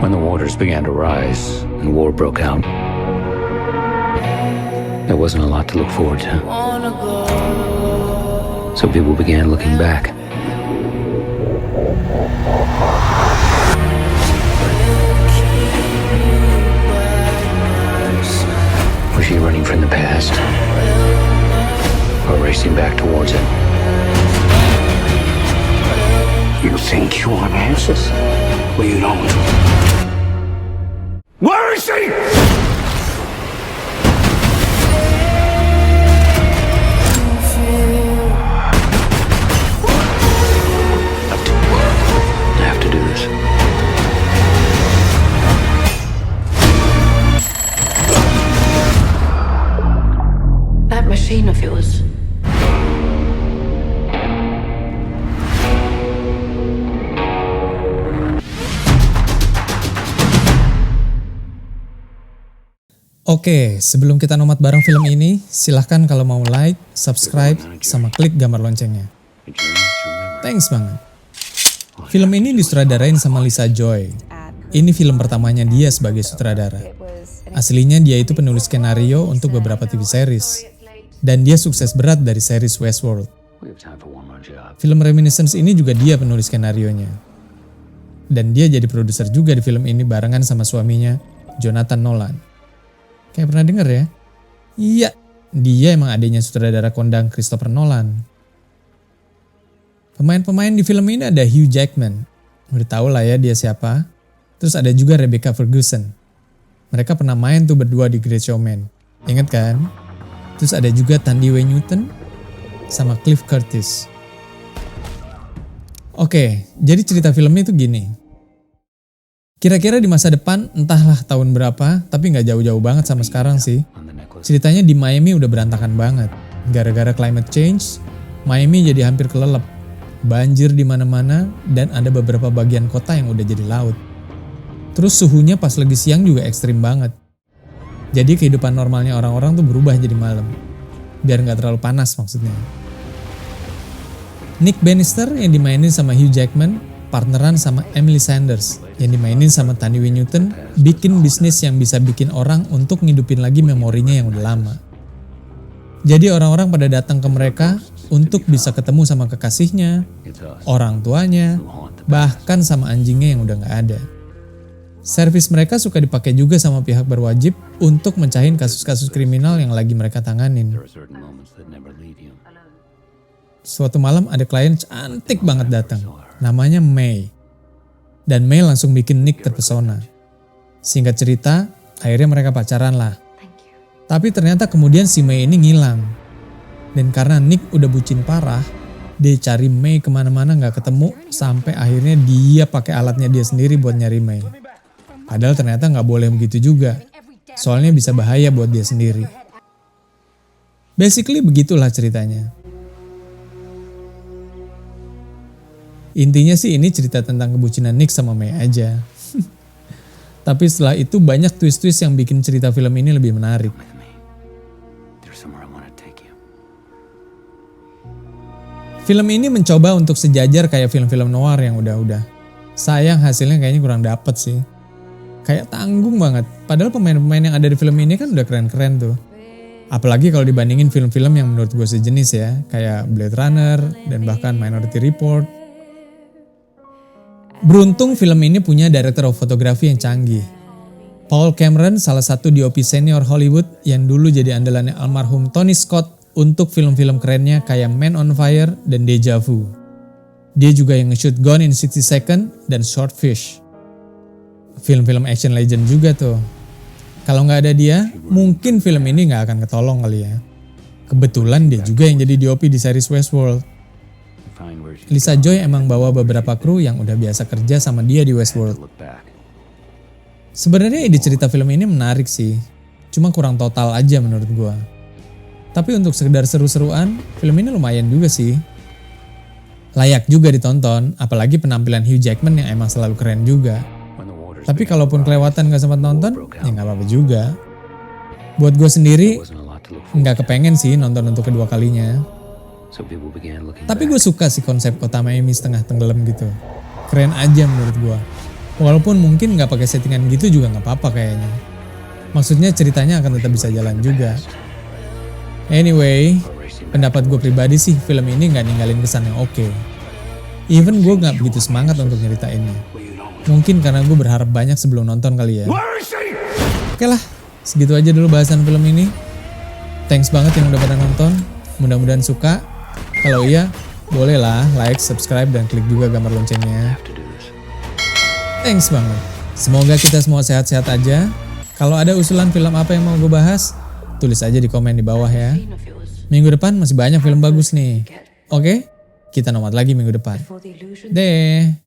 When the waters began to rise and war broke out, there wasn't a lot to look forward to. So people began looking back. Was she running from the past or racing back towards it? You think you want answers? Well, you don't. Where is she? I have to do this. That machine of yours. Oke, sebelum kita nomad bareng film ini, silahkan kalau mau like, subscribe, sama klik gambar loncengnya. Thanks banget. Film ini disutradarain sama Lisa Joy. Ini film pertamanya dia sebagai sutradara. Aslinya dia itu penulis skenario untuk beberapa TV series. Dan dia sukses berat dari series Westworld. Film Reminiscence ini juga dia penulis skenarionya. Dan dia jadi produser juga di film ini barengan sama suaminya, Jonathan Nolan. Kayak pernah denger ya? Iya, dia emang adanya sutradara kondang Christopher Nolan. Pemain-pemain di film ini ada Hugh Jackman. Udah tau lah ya dia siapa. Terus ada juga Rebecca Ferguson. Mereka pernah main tuh berdua di Great Showman. Ingat kan? Terus ada juga Thandie Newton sama Cliff Curtis. Oke, jadi cerita filmnya tuh gini. Kira-kira di masa depan, entahlah tahun berapa, tapi nggak jauh-jauh banget sama sekarang sih. Ceritanya di Miami udah berantakan banget. Gara-gara climate change, Miami jadi hampir kelelep. Banjir di mana-mana dan ada beberapa bagian kota yang udah jadi laut. Terus suhunya pas lagi siang juga ekstrim banget. Jadi kehidupan normalnya orang-orang tuh berubah jadi malam. Biar nggak terlalu panas maksudnya. Nick Bannister yang dimainin sama Hugh Jackman, partneran sama Emily Sanders yang dimainin sama Thandie Newton, bikin bisnis yang bisa bikin orang untuk ngidupin lagi memorinya yang udah lama. Jadi orang-orang pada datang ke mereka untuk bisa ketemu sama kekasihnya, orang tuanya, bahkan sama anjingnya yang udah gak ada. Servis mereka suka dipakai juga sama pihak berwajib untuk mencahin kasus-kasus kriminal yang lagi mereka tanganin. Suatu malam ada klien cantik banget datang, namanya May. Dan May langsung bikin Nick terpesona. Singkat cerita, akhirnya mereka pacaran lah. Tapi ternyata kemudian si May ini ngilang. Dan karena Nick udah bucin parah, dia cari May kemana-mana gak ketemu, sampai akhirnya dia pakai alatnya dia sendiri buat nyari May. Padahal ternyata gak boleh begitu juga, soalnya bisa bahaya buat dia sendiri. Basically begitulah ceritanya. Intinya sih ini cerita tentang kebucinan Nick sama May aja. Tapi setelah itu banyak twist-twist yang bikin cerita film ini lebih menarik. Film ini mencoba untuk sejajar kayak film-film noir yang udah-udah. Sayang hasilnya kayaknya kurang dapet sih. Kayak tanggung banget. Padahal pemain-pemain yang ada di film ini kan udah keren-keren tuh. Apalagi kalau dibandingin film-film yang menurut gue sejenis ya. Kayak Blade Runner dan bahkan Minority Report. Beruntung film ini punya director of photography yang canggih. Paul Cameron salah satu DOP senior Hollywood yang dulu jadi andalannya almarhum Tony Scott untuk film-film kerennya kayak Man on Fire dan Deja Vu. Dia juga yang nge-shoot Gone in 60 Seconds dan Swordfish. Film-film action legend juga tuh. Kalau nggak ada dia, mungkin film ini nggak akan ketolong kali ya. Kebetulan dia juga yang jadi DOP di series Westworld. Lisa Joy emang bawa beberapa kru yang udah biasa kerja sama dia di Westworld. Sebenarnya ide cerita film ini menarik sih, cuma kurang total aja menurut gua. Tapi untuk sekedar seru-seruan, film ini lumayan juga sih. Layak juga ditonton, apalagi penampilan Hugh Jackman yang emang selalu keren juga. Tapi kalaupun kelewatan gak sempat nonton, ya gak apa-apa juga. Buat gue sendiri, gak kepengen sih nonton untuk kedua kalinya. Tapi gue suka sih konsep kota Miami setengah tenggelam gitu. Keren aja menurut gue. Walaupun mungkin nggak pakai settingan gitu juga nggak apa-apa kayaknya. Maksudnya ceritanya akan tetap bisa jalan juga. Anyway, pendapat gue pribadi sih film ini nggak ninggalin kesan yang oke. Even gue nggak begitu semangat untuk nyeritainnya. Mungkin karena gue berharap banyak sebelum nonton kali ya. Oke lah, segitu aja dulu bahasan film ini. Thanks banget yang udah pada nonton. Mudah-mudahan suka. Kalau iya, bolehlah like, subscribe, dan klik juga gambar loncengnya. Thanks banget. Semoga kita semua sehat-sehat aja. Kalau ada usulan film apa yang mau gue bahas, tulis aja di komen di bawah ya. Minggu depan masih banyak film bagus nih. Oke? Kita nomad lagi minggu depan. Deh.